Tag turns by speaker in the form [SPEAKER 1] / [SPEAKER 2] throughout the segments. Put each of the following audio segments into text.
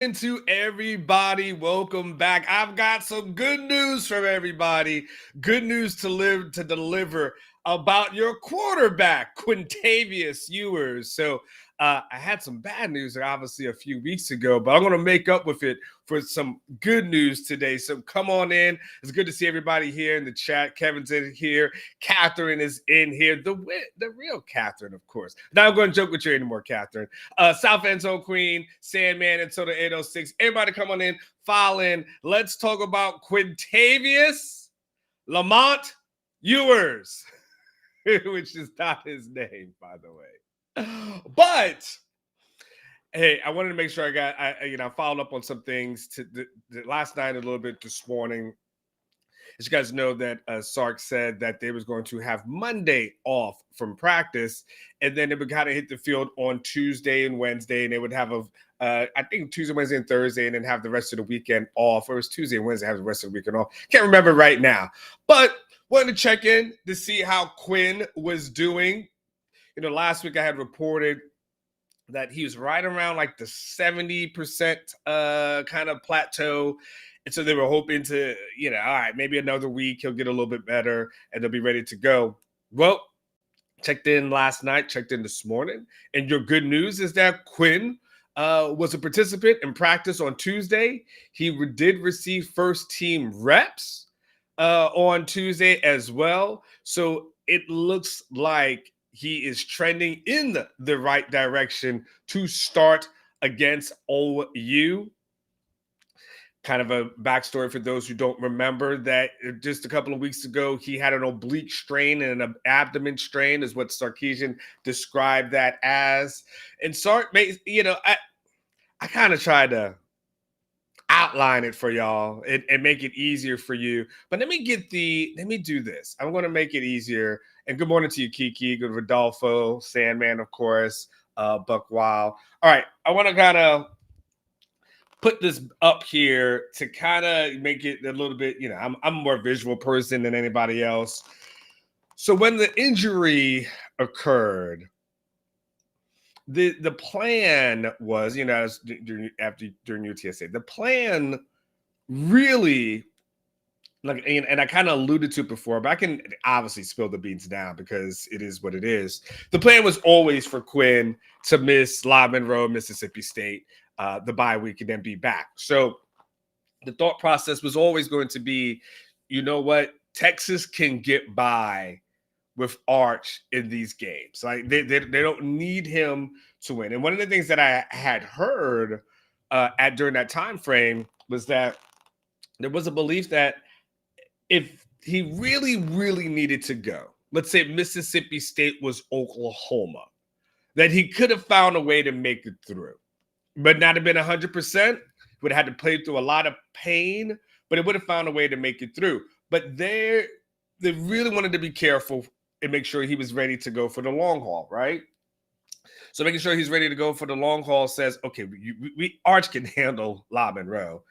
[SPEAKER 1] To everybody, welcome back. I've got some good news from everybody. Good news to deliver about your quarterback, Quinn Ewers. I had some bad news, obviously, a few weeks ago, but I'm going to make up with it for some good news today. So come on in. It's good to see everybody here in the chat. Kevin's in here. Catherine is in here. The real Catherine, of course. Now I'm going to joke with you anymore, Catherine. South End Zone Queen, Sandman, and Soda 806. Everybody come on in, file in. Let's talk about Quintavious Lamont Ewers, which is not his name, by the way. But hey, I wanted to make sure I followed up on some things last night, a little bit this morning. As you guys know, that Sark said that they was going to have Monday off from practice, and then they would kind of hit the field on Tuesday and Wednesday, and they would have I think Tuesday, Wednesday, and Thursday, and then have the rest of the weekend off. Or it was Tuesday and Wednesday, have the rest of the weekend off. Can't remember right now, but wanted to check in to see how Quinn was doing. Last week I had reported that he was right around like the 70% kind of plateau. And so they were hoping to, all right, maybe another week he'll get a little bit better and they'll be ready to go. Well, checked in last night, checked in this morning. And your good news is that Quinn was a participant in practice on Tuesday. He did receive first team reps on Tuesday as well. So it looks like he is trending in the right direction to start against OU. Kind of a backstory for those who don't remember that just a couple of weeks ago, he had an oblique strain and an abdomen strain is what Sarkisian described that as. And Sark, I kind of tried to outline it for y'all and make it easier for you. But let me do this. I'm going to make it easier. And good morning to you, Kiki, good Rodolfo, Sandman, of course, Buck Wild. All right, I want to kind of put this up here to kind of make it a little bit, I'm a more visual person than anybody else. So when the injury occurred, the plan was, during UTSA, the plan really, like, and I kind of alluded to it before, but I can obviously spill the beans now because it is what it is. The plan was always for Quinn to miss La Monroe, Mississippi State, the bye week, and then be back. So the thought process was always going to be, you know what, Texas can get by with Arch in these games. Like they don't need him to win. And one of the things that I had heard during that time frame was that there was a belief that if he really, really needed to go, let's say Mississippi State was Oklahoma, that he could have found a way to make it through, but not have been 100%. Would have had to play through a lot of pain, but it would have found a way to make it through. But they really wanted to be careful and make sure he was ready to go for the long haul, right? So making sure he's ready to go for the long haul says, okay, Arch can handle La Monroe,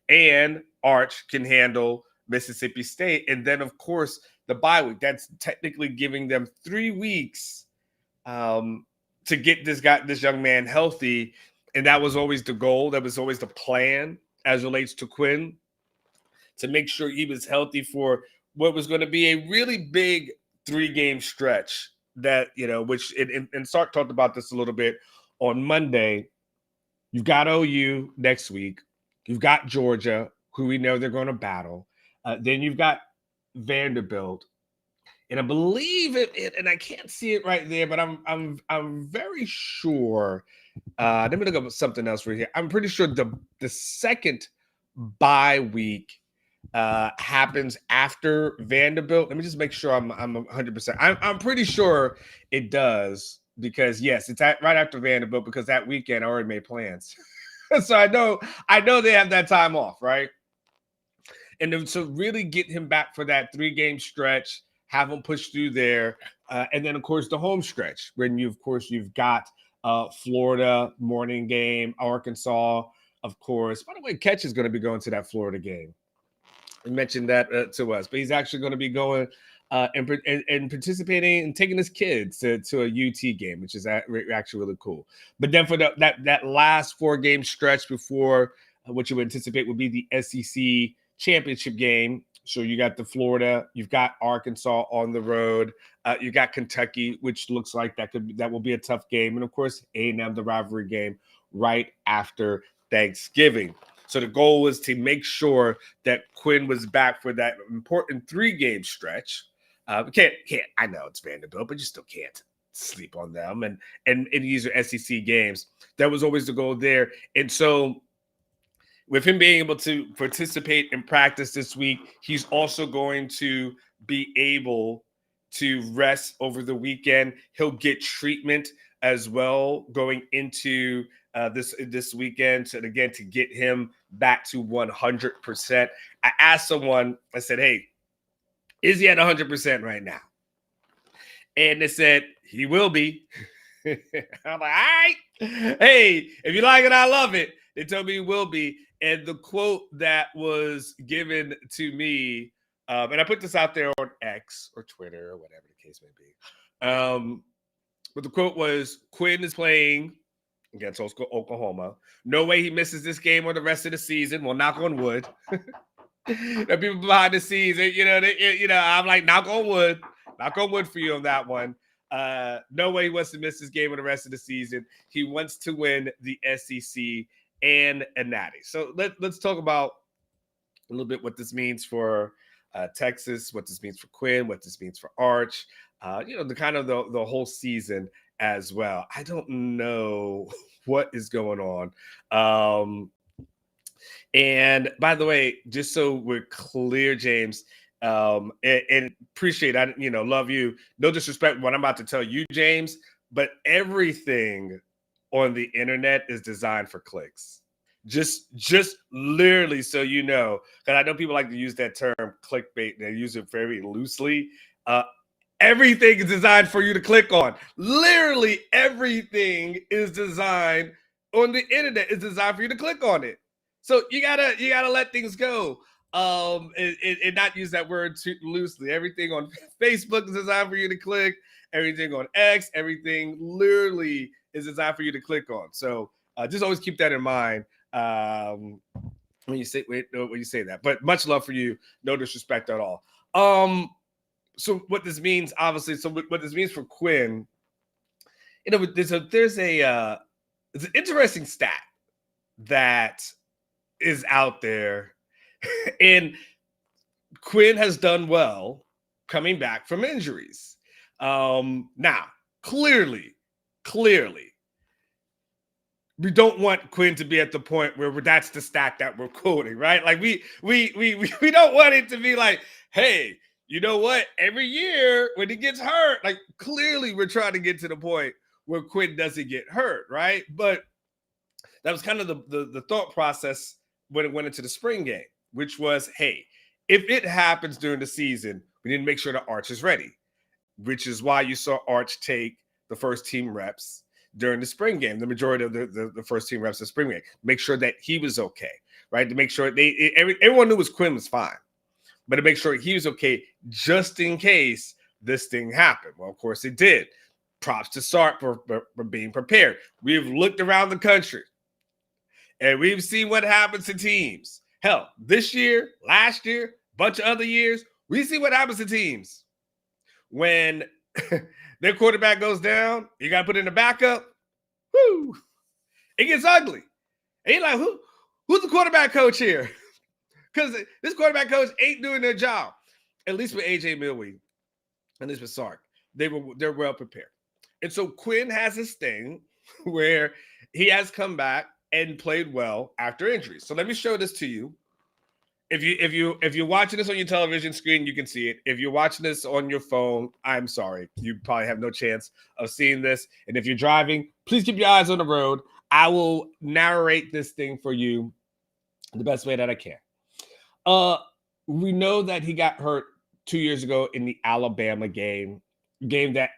[SPEAKER 1] and Arch can handle Mississippi State. And then, of course, the bye week. That's technically giving them 3 weeks to get this young man healthy. And that was always the goal. That was always the plan as relates to Quinn, to make sure he was healthy for what was going to be a really big 3-game stretch that, which, and Sark talked about this a little bit on Monday. You've got OU next week. You've got Georgia, who we know they're going to battle. Then you've got Vanderbilt. And I believe it, and I can't see it right there, but I'm very sure. Let me look up something else right here. I'm pretty sure the second bye week happens after Vanderbilt. Let me just make sure I'm 100%. I'm pretty sure it does, because yes, it's right after Vanderbilt, because that weekend I already made plans. So I know they have that time off, right? And then to really get him back for that 3-game stretch, have him push through there, and then of course the home stretch when you've got Florida morning game, Arkansas, of course. By the way, Ketch is going to be going to that Florida game. He mentioned that to us, but he's actually going to be going and participating and taking his kids to a UT game, which is actually really cool. But then for that last 4-game stretch before what you would anticipate would be the SEC championship game. So you got the Florida, you've got Arkansas on the road, you got Kentucky, which looks like that will be a tough game, and of course A&M, the rivalry game right after Thanksgiving. So the goal was to make sure that Quinn was back for that important 3-game stretch. Can't. I know it's Vanderbilt, but you still can't sleep on them. And these are SEC games. That was always the goal there. And so, with him being able to participate in practice this week, he's also going to be able to rest over the weekend. He'll get treatment as well going into this weekend, so again, to get him back to 100%. I asked someone, I said, hey, is he at 100% right now? And they said, he will be. I'm like, all right. Hey, if you like it, I love it. They told me he will be. And the quote that was given to me, and I put this out there on X or Twitter or whatever the case may be. But the quote was, Quinn is playing against Oklahoma. No way he misses this game or the rest of the season. Well, knock on wood. The people behind the scenes, I'm like, knock on wood for you on that one. No way he wants to miss this game or the rest of the season. He wants to win the SEC and a natty. So let's talk about a little bit what this means for Texas, what this means for Quinn, what this means for Arch. The kind of the whole season as well. I don't know what is going on. And by the way, just so we're clear, James, and appreciate, love you. No disrespect what I'm about to tell you, James, but everything on the internet is designed for clicks. Just literally, so you know, because I know people like to use that term clickbait. They use it very loosely. Everything is designed for you to click on. Literally everything is designed on the internet is designed for you to click on it. So you gotta let things go. And not use that word too loosely. Everything on Facebook is designed for you to click. Everything on X, everything literally is designed for you to click on. So just always keep that in mind when you say that. But much love for you. No disrespect at all. So what this means, obviously, what this means for Quinn, there's an interesting stat that is out there, and Quinn has done well coming back from injuries. Now, clearly, we don't want Quinn to be at the point where that's the stat that we're quoting, right? Like we don't want it to be like, hey, you know what? Every year when he gets hurt, like clearly we're trying to get to the point where Quinn doesn't get hurt, right? But that was kind of the thought process when it went into the spring game, which was, hey, if it happens during the season, we need to make sure the Arch is ready, which is why you saw Arch take the first team reps during the spring game, the majority of the first team reps of the spring game, make sure that he was okay, right? To make sure everyone knew Quinn was fine, but to make sure he was okay just in case this thing happened. Well, of course it did. Props to Sark for being prepared. We've looked around the country and we've seen what happens to teams. Hell, this year, last year, bunch of other years, we see what happens to teams when their quarterback goes down. You got to put in the backup. Whoo! It gets ugly. And you're like, who's the quarterback coach here? Because this quarterback coach ain't doing their job. At least with AJ Milwee, at least with Sark, they're well prepared. And so Quinn has this thing where he has come back and played well after injuries. So let me show this to you. If you're watching this on your television screen, you can see it. If you're watching this on your phone, I'm sorry. You probably have no chance of seeing this. And if you're driving, please keep your eyes on the road. I will narrate this thing for you the best way that I can. We know that he got hurt 2 years ago in the Alabama game that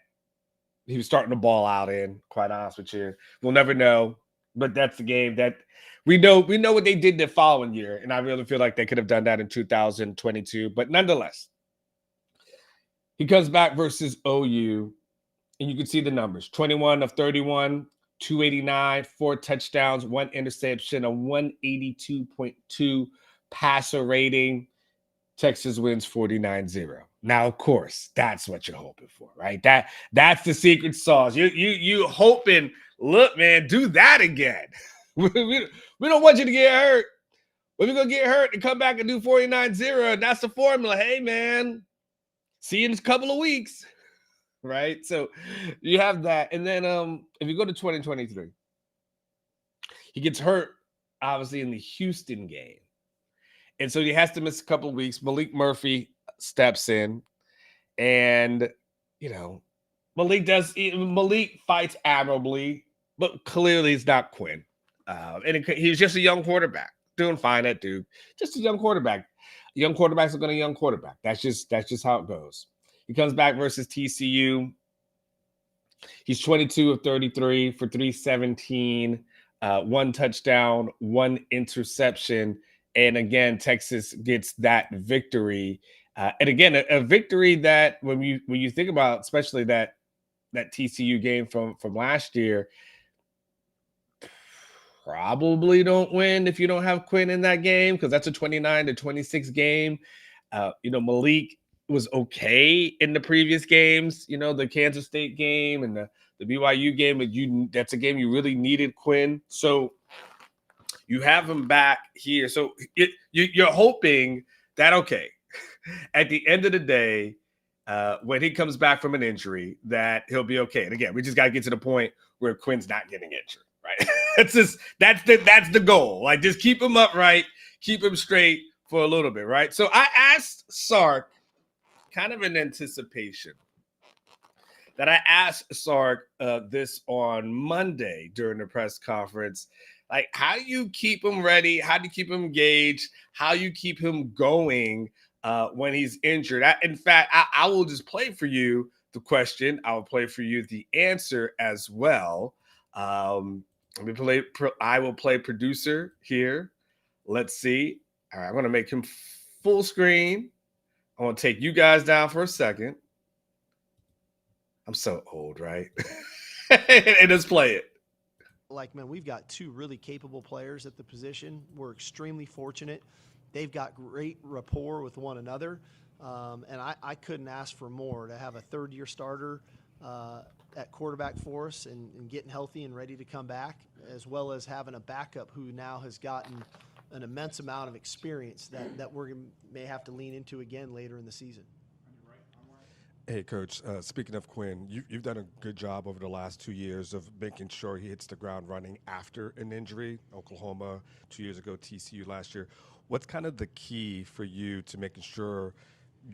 [SPEAKER 1] he was starting to ball out in, quite honest with you. We'll never know, but that's the game that we know what they did the following year, and I really feel like they could have done that in 2022. But nonetheless, He comes back versus OU, and you can see the numbers: 21 of 31, 289, 4 touchdowns, 1 interception, a 182.2 passer rating. Texas wins 49-0. Now, of course, that's what you're hoping for, right? That's the secret sauce. You hoping, look, man, do that again. we don't want you to get hurt. We're going to get hurt and come back and do 49-0. And that's the formula. Hey, man, see you in a couple of weeks, right? So you have that. And then if you go to 2023, he gets hurt, obviously, in the Houston game. And so he has to miss a couple of weeks. Malik Murphy steps in, and Malik fights admirably, but clearly he's not Quinn. He's just a young quarterback doing fine at Duke. Just a young quarterback. Young quarterbacks are going to young quarterback. That's just how it goes. He comes back versus TCU. He's 22 of 33 for 317, 1 touchdown, 1 interception. And again, Texas gets that victory. And again, a victory that when you think about, especially that TCU game from last year, probably don't win if you don't have Quinn in that game, because that's a 29-26 game. Malik was okay in the previous games, the Kansas State game and the BYU game, but that's a game you really needed Quinn. So you have him back here. So you're hoping that, okay, at the end of the day, when he comes back from an injury, that he'll be okay. And again, we just got to get to the point where Quinn's not getting injured, right? That's the goal. Like, just keep him upright, keep him straight for a little bit, right? So I asked Sark, kind of in anticipation, that I asked Sark this on Monday during the press conference. Like, how do you keep him ready? How do you keep him engaged? How you keep him going when he's injured? In fact, I will just play for you the question. I will play for you the answer as well. I will play producer here. Let's see. All right, I'm going to make him full screen. I want to take you guys down for a second. I'm so old, right? And let's play it.
[SPEAKER 2] Man, we've got 2 really capable players at the position. We're extremely fortunate. They've got great rapport with one another. And I couldn't ask for more to have a third-year starter at quarterback for us and getting healthy and ready to come back, as well as having a backup who now has gotten an immense amount of experience that we may have to lean into again later in the season.
[SPEAKER 3] Hey, Coach, speaking of Quinn, you've done a good job over the last 2 years of making sure he hits the ground running after an injury. Oklahoma 2 years ago, TCU last year. What's kind of the key for you to making sure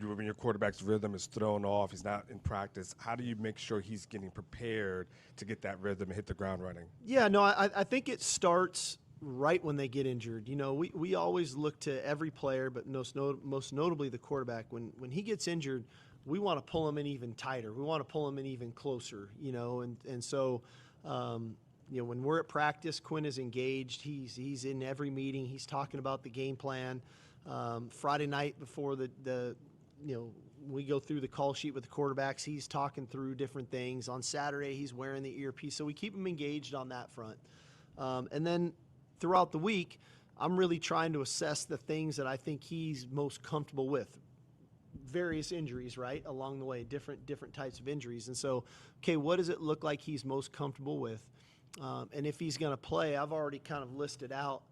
[SPEAKER 3] when your quarterback's rhythm is thrown off, he's not in practice, how do you make sure he's getting prepared to get that rhythm and hit the ground running?
[SPEAKER 2] Yeah, no, I think it starts right when they get injured. We always look to every player, but most notably the quarterback. When he gets injured, we want to pull him in even tighter. We want to pull him in even closer, and so, when we're at practice, Quinn is engaged. He's in every meeting. He's talking about the game plan. Friday night before we go through the call sheet with the quarterbacks, he's talking through different things. On Saturday, he's wearing the earpiece. So we keep him engaged on that front. And then throughout the week, I'm really trying to assess the things that I think he's most comfortable with. Various injuries, right, along the way, different types of injuries. And so, okay, what does it look like he's most comfortable with? And if he's going to play, I've already kind of listed out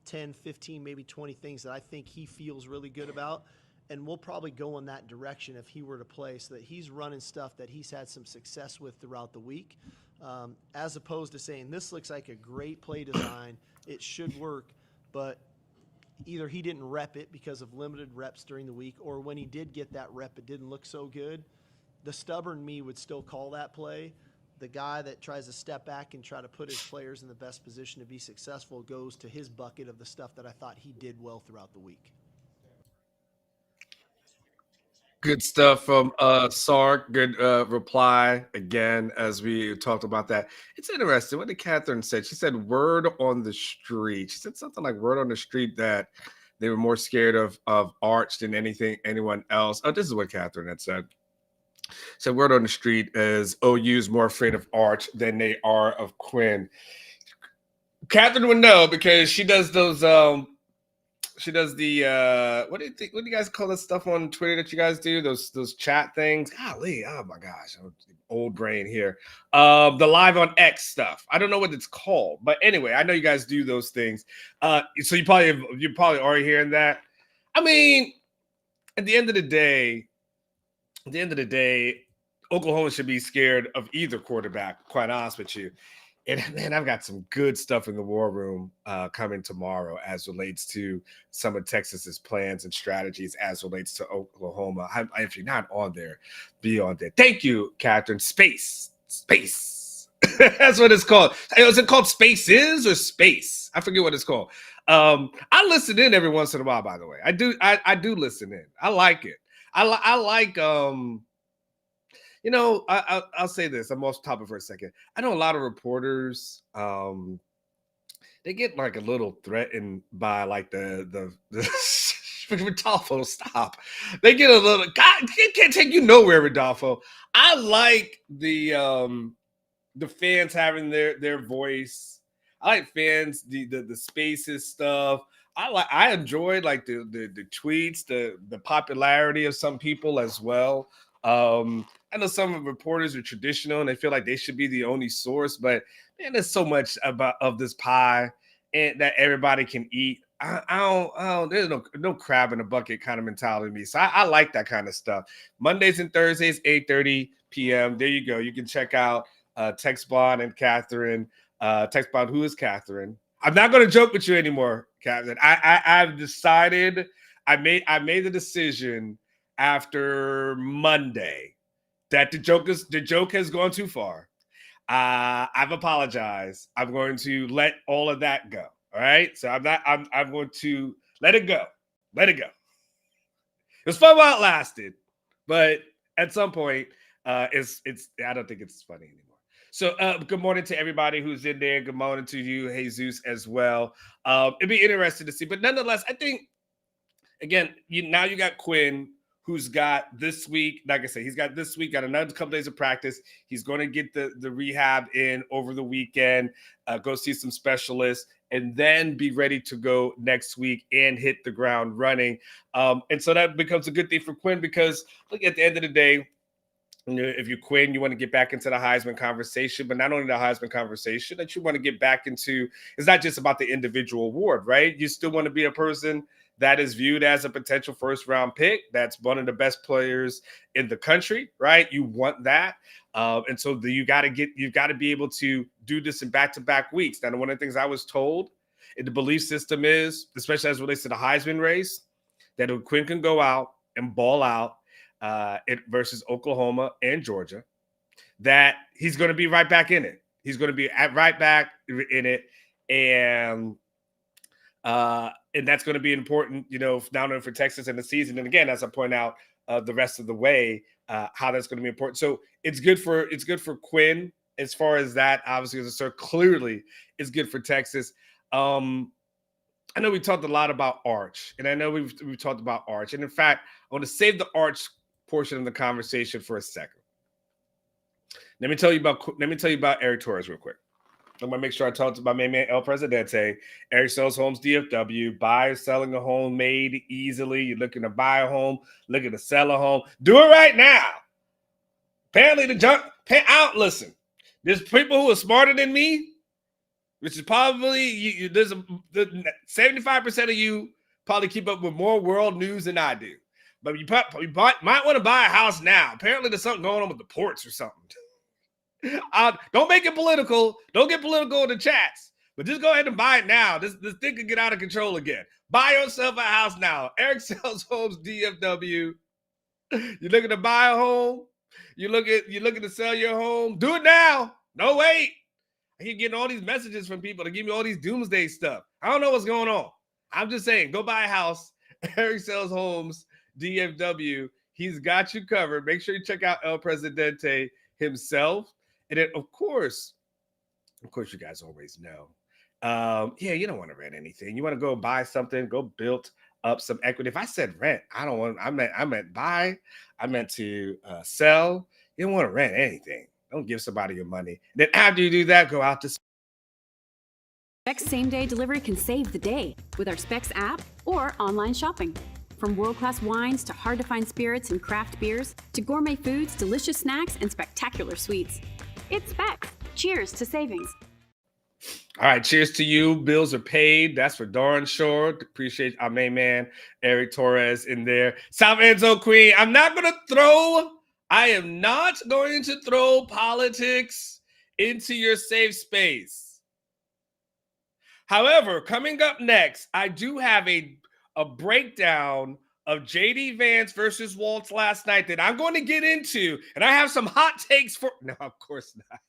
[SPEAKER 2] 10, 15, maybe 20 things that I think he feels really good about. And we'll probably go in that direction if he were to play, so that he's running stuff that he's had some success with throughout the week, as opposed to saying, this looks like a great play design, it should work, but either he didn't rep it because of limited reps during the week, or when he did get that rep, it didn't look so good. The stubborn me would still call that play. The guy that tries to step back and try to put his players in the best position to be successful goes to his bucket of the stuff that I thought he did well throughout the week.
[SPEAKER 1] Good stuff from Sark. Good reply again, as we talked about that. It's interesting what did Catherine said. She said word on the street. She said something like word on the street that they were more scared of Arch than anyone else. Oh, this is what Catherine had said. So word on the street is OU's more afraid of Arch than they are of Quinn. Catherine would know because she does those she does the what do you guys call this stuff on Twitter that you guys do? Those chat things. Golly, oh my gosh, old brain here. The live on X stuff. I don't know what it's called, but anyway, I know you guys do those things. So you probably are hearing that. I mean, at the end of the day, Oklahoma should be scared of either quarterback, quite honest with you. And man, I've got some good stuff in the war room coming tomorrow as relates to some of Texas's plans and strategies as relates to Oklahoma. If you're not on there, be on there. Thank you, Catherine. Space. That's what it's called. Is it called Spaces or Space? I forget what it's called. I listen in every once in a while, by the way. I do. I do listen in. I like it. I like I'll say this. I'm off topic for a second. I know a lot of reporters. They get like a little threatened by like the Rodolfo. Stop. They get a little. God, it can't take you nowhere, Rodolfo. I like the fans having their voice. I like fans the spaces stuff. I enjoyed like the tweets, the popularity of some people as well. I know some reporters are traditional and they feel like they should be the only source, but man, there's so much of this pie and that everybody can eat. I don't there's no crab in a bucket kind of mentality to me. So I like that kind of stuff. Mondays and Thursdays, 8:30 p.m. There you go. You can check out Text Bond and Catherine. Text Bond, who is Catherine? I'm not going to joke with you anymore, Catherine. I've decided. I made the decision after Monday that the joke has gone too far. I've apologized. I'm going to let all of that go. All right. So I'm going to let it go. Let it go. It was fun while it lasted, but at some point, it's I don't think it's funny anymore. So good morning to everybody who's in there. Good morning to you, Jesus, as well. It'd be interesting to see. But nonetheless, I think again, now you got Quinn, who's got this week, like I said, he's got this week, got another couple days of practice. He's going to get the rehab in over the weekend, go see some specialists, and then be ready to go next week and hit the ground running. And so that becomes a good thing for Quinn because, look, at the end of the day, if you're Quinn, you want to get back into the Heisman conversation, but not only the Heisman conversation, that you want to get back into, it's not just about the individual award, right? You still want to be a person that is viewed as a potential first round pick. That's one of the best players in the country, right? You want that. And so you've got to be able to do this in back-to-back weeks. Now, one of the things I was told in the belief system is, especially as it relates to the Heisman race, that Quinn can go out and ball out versus Oklahoma and Georgia, that he's going to be right back in it. He's going to be right back in it. And that's going to be important, not only for Texas in the season. And again, as I point out, the rest of the way, how that's going to be important. So it's good for Quinn as far as that, obviously, as a clearly it's good for Texas. I know we talked a lot about Arch, and I know we've talked about Arch. And in fact, I want to save the Arch portion of the conversation for a second. Let me tell you about Eric Torres real quick. I'm going to make sure I talk to my main man, El Presidente. Eric sells homes DFW. Buy or selling a home made easily. You're looking to buy a home, looking to sell a home. Do it right now. Apparently, listen, there's people who are smarter than me, which is probably, there's 75% of you probably keep up with more world news than I do. But you might want to buy a house now. Apparently, there's something going on with the ports or something. Don't make it political. Don't get political in the chats. But just go ahead and buy it now. This thing could get out of control again. Buy yourself a house now. Eric sells homes DFW. You're looking to buy a home. You're looking to sell your home. Do it now. No wait. I keep getting all these messages from people to give me all these doomsday stuff. I don't know what's going on. I'm just saying, go buy a house. Eric sells homes DFW. He's got you covered. Make sure you check out El Presidente himself. And then, of course, you guys always know. You don't want to rent anything. You want to go buy something, go build up some equity. If I said rent, I don't want. I meant buy. I meant to sell. You don't want to rent anything. Don't give somebody your money. Then after you do that, go out to.
[SPEAKER 4] Specs same-day delivery can save the day with our Specs app or online shopping. From world-class wines to hard-to-find spirits and craft beers to gourmet foods, delicious snacks, and spectacular sweets. It's Specs. Cheers to savings.
[SPEAKER 1] All right, cheers to you. Bills are paid. That's for darn sure. Appreciate our main man, Eric Torres, in there. South Enzo Queen. I am not going to throw politics into your safe space. However, coming up next, I do have a breakdown of J.D. Vance versus Waltz last night that I'm going to get into, and I have some hot takes for. No, of course not.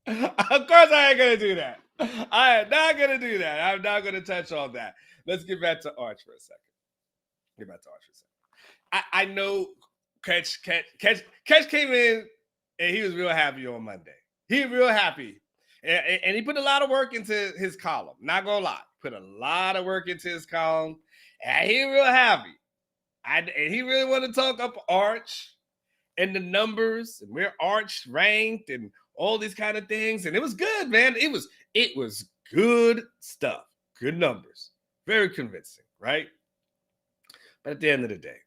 [SPEAKER 1] Of course, I ain't gonna do that. I am not gonna do that. I'm not gonna touch on that. Let's get back to Arch for a second. I know Catch came in and he was real happy on Monday. He was real happy. And he put a lot of work into his column. Not gonna lie. Put a lot of work into his column. And he real happy. And he really wanted to talk up Arch and the numbers and where Arch ranked and all these kind of things. And it was good, man. It was good stuff. Good numbers. Very convincing, right? But at the end of the day,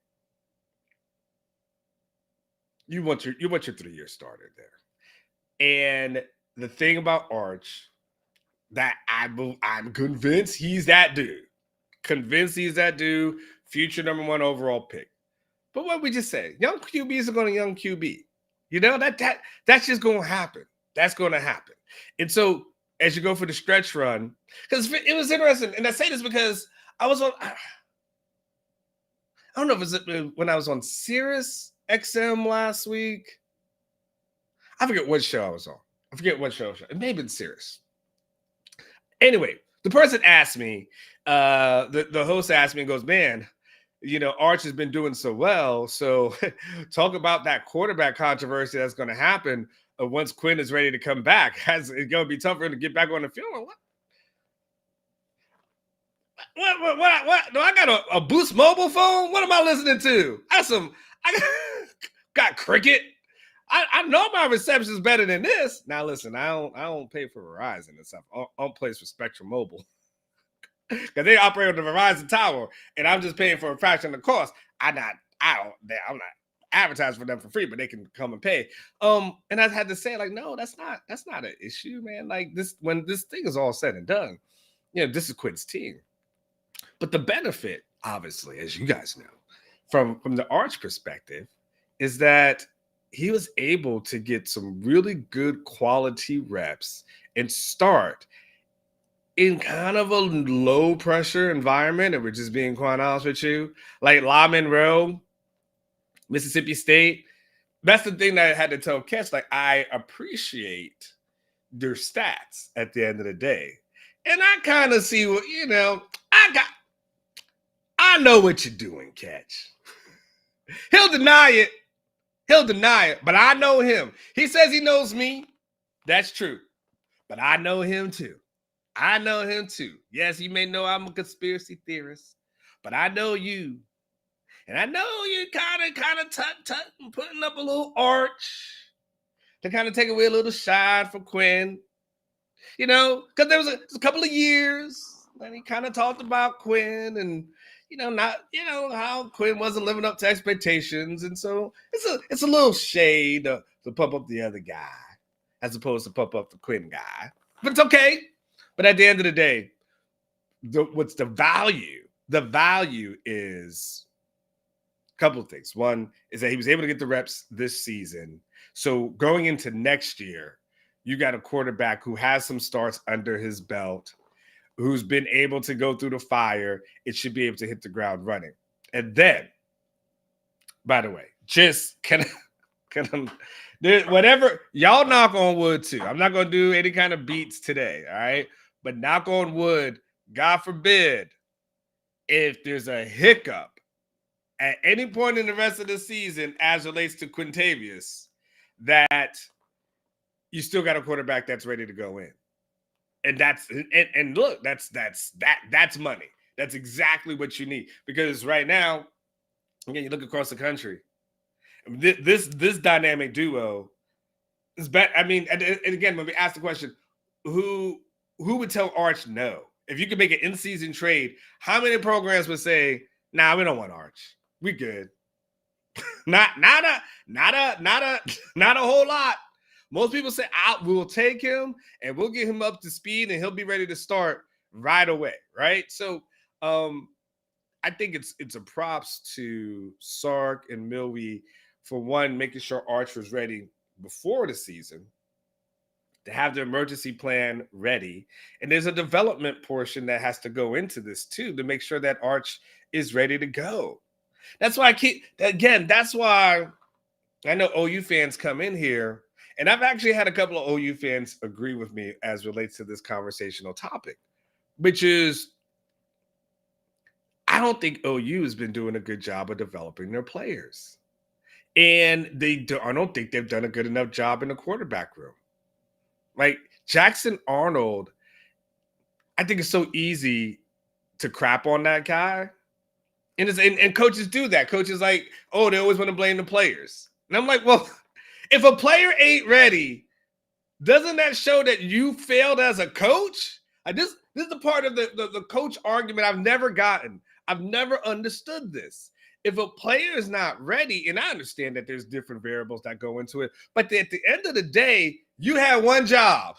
[SPEAKER 1] you want your 3-year starter there. And the thing about Arch that I'm convinced he's that dude. Future number 1 overall pick. But what we just say, young QBs are going to young QB. You know, that's just going to happen. That's going to happen. And so as you go for the stretch run, because it was interesting, and I say this because I was on, I don't know if it was when I was on Sirius XM last week. I forget what show I was on. It may have been Sirius. Anyway, the person asked me, the host asked me and goes, man, you know, Arch has been doing so well. So talk about that quarterback controversy that's going to happen once Quinn is ready to come back. It's going to be tough for him to get back on the field. What? Do I got a Boost mobile phone? What am I listening to? I got Cricket. I know my reception is better than this. Now listen, I don't pay for Verizon and stuff. I'll place for Spectrum Mobile. Because they operate on the Verizon tower, and I'm just paying for a fraction of the cost. I'm not advertising for them for free, but they can come and pay. And I had to say, like, no, that's not an issue, man. Like this, when this thing is all said and done, you know, this is Quinn's team. But the benefit, obviously, as you guys know, from the Arch perspective, is that he was able to get some really good quality reps and start in kind of a low pressure environment, and we're just being quite honest with you, like La Monroe, Mississippi State. That's the thing that I had to tell Catch. Like, I appreciate their stats at the end of the day. And I kind of see what, you know, I know what you're doing, Catch. He'll deny it, but I know him. He says he knows me. That's true. But I know him too. Yes, you may know I'm a conspiracy theorist, but I know you. And I know you kind of tut and putting up a little arch to kind of take away a little shine from Quinn. You know, because there was a couple of years that he kind of talked about Quinn and, you know, not, you know, how Quinn wasn't living up to expectations. And so it's a little shade to pump up the other guy as opposed to pump up the Quinn guy. But it's okay. But at the end of the day, what's the value? The value is a couple of things. One is that he was able to get the reps this season. So going into next year, you got a quarterback who has some starts under his belt, who's been able to go through the fire. It should be able to hit the ground running. And then, by the way, just whatever, y'all knock on wood too. I'm not going to do any kind of beats today, all right? But knock on wood, God forbid, if there's a hiccup at any point in the rest of the season as relates to Quintavious, that you still got a quarterback that's ready to go in. And look, that's money. That's exactly what you need. Because right now, again, you look across the country, this dynamic duo is better. I mean, and again, when we ask the question, who would tell Arch no? If you could make an in-season trade, how many programs would say, "Nah, we don't want Arch. We good." not a whole lot. Most people say, we'll take him and we'll get him up to speed and he'll be ready to start right away, right? So I think it's a props to Sark and Milwee for one, making sure Arch was ready before the season, to have the emergency plan ready. And there's a development portion that has to go into this too, to make sure that Arch is ready to go. That's why that's why I know OU fans come in here, and I've actually had a couple of OU fans agree with me as relates to this conversational topic, which is I don't think OU has been doing a good job of developing their players. And I don't think they've done a good enough job in the quarterback room. Like Jackson Arnold, I think it's so easy to crap on that guy. And coaches do that. Coaches like, oh, they always want to blame the players. And I'm like, well, if a player ain't ready, doesn't that show that you failed as a coach? This is the part of the coach argument I've never gotten. I've never understood this. If a player is not ready, and I understand that there's different variables that go into it, but at the end of the day, you had one job.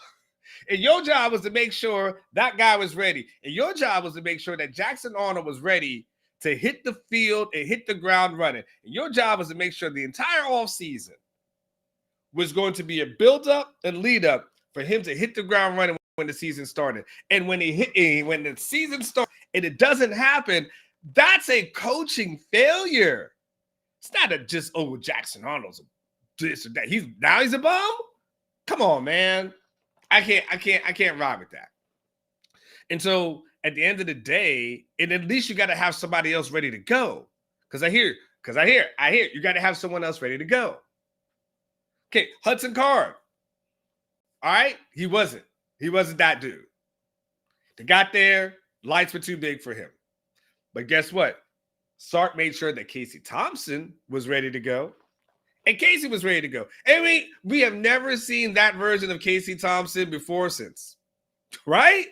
[SPEAKER 1] And your job was to make sure that guy was ready. And your job was to make sure that Jackson Arnold was ready to hit the field and hit the ground running. And your job was to make sure the entire offseason was going to be a build-up and lead-up for him to hit the ground running when the season started. And when the season started and it doesn't happen, that's a coaching failure. It's not just, Jackson Arnold's this or that. He's a bum? Come on, man. I can't ride with that. And so at the end of the day, and at least you got to have somebody else ready to go. Because I hear you got to have someone else ready to go. Okay, Hudson Card. All right, he wasn't that dude. They got there, lights were too big for him. But guess what? Sark made sure that Casey Thompson was ready to go. And Casey was ready to go. And we have never seen that version of Casey Thompson before since. Right?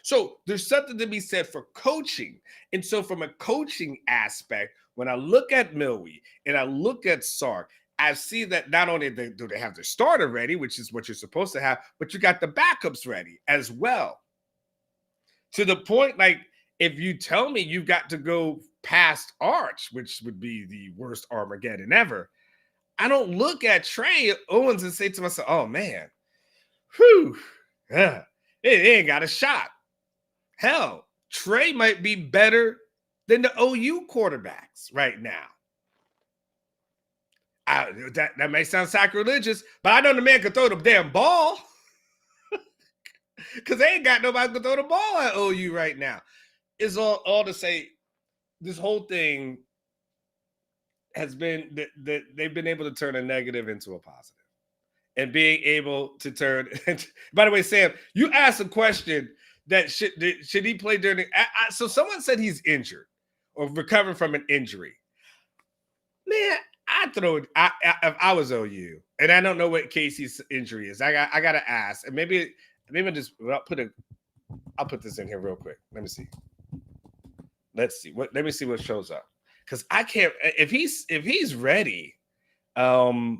[SPEAKER 1] So there's something to be said for coaching. And so from a coaching aspect, when I look at Milwee and I look at Sark, I see that not only do they have their starter ready, which is what you're supposed to have, but you got the backups ready as well. To the point, like, if you tell me you've got to go past Arch, which would be the worst Armageddon ever, I don't look at Trey Owens and say to myself, oh, man, it ain't got a shot. Hell, Trey might be better than the OU quarterbacks right now. That may sound sacrilegious, but I know the man can throw the damn ball. Because they ain't got nobody to throw the ball at OU right now. It's all to say this whole thing has been that they've been able to turn a negative into a positive. And being able to turn – by the way, Sam, you asked a question that should he play during – so someone said he's injured or recovering from an injury. Man, if I was OU, and I don't know what Casey's injury is. I got to ask. And maybe I'll put this in here real quick. Let me see. Let me see what shows up. Because I can't – if he's ready – I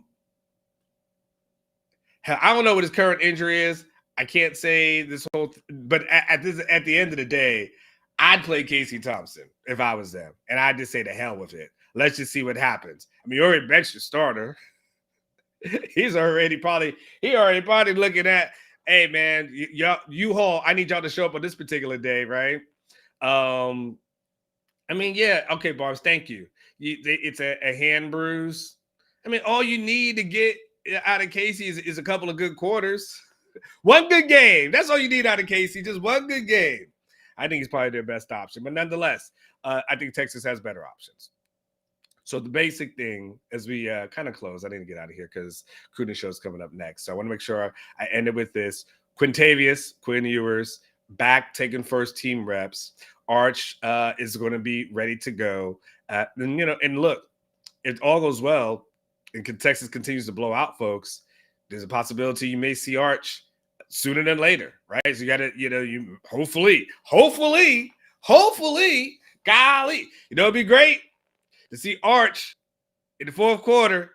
[SPEAKER 1] don't know what his current injury is. I can't say this whole but at the end of the day, I'd play Casey Thompson if I was them. And I'd just say to hell with it. Let's just see what happens. I mean, you already benched your starter. He's already probably looking at, hey man, U-Haul, I need y'all to show up on this particular day, right? I mean, yeah, okay, Barbs, thank you. It's a hand bruise. I mean, all you need to get out of Casey is a couple of good quarters. One good game. That's all you need out of Casey. Just one good game. I think he's probably their best option. But nonetheless, I think Texas has better options. So the basic thing as we kind of close, I need to get out of here because Cruden Show is coming up next. So I want to make sure I end it with this. Quinn Ewers, back taking first team reps. Arch is going to be ready to go. And look, if all goes well and Texas continues to blow out folks, there's a possibility you may see Arch sooner than later, right? So you got to, you hopefully, golly, it'd be great to see Arch in the fourth quarter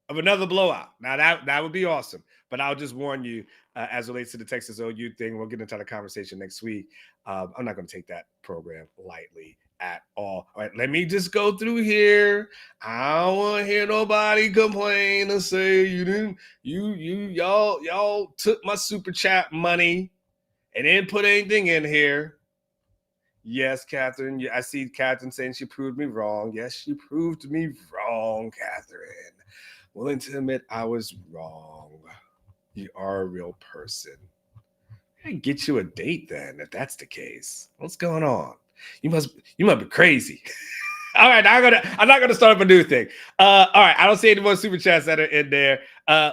[SPEAKER 1] of another blowout. Now that would be awesome. But I'll just warn you, as it relates to the Texas OU thing, we'll get into the conversation next week. I'm not going to take that program lightly at all. All right, let me just go through here. I don't want to hear nobody complain and say y'all took my super chat money and didn't put anything in here. Yes, Catherine. I see Catherine saying she proved me wrong. Yes, she proved me wrong, Catherine. Willing to admit I was wrong. You are a real person. I get you a date then, if that's the case. What's going on? You must be crazy. All right, I'm not gonna start up a new thing. All right, I don't see any more super chats that are in there.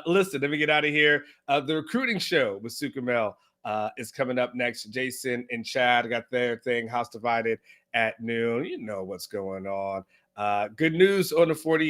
[SPEAKER 1] Listen, let me get out of here. The recruiting show with Sukamel is coming up next. Jason and Chad got their thing, House Divided, at noon. You know what's going on. Good news on the 40.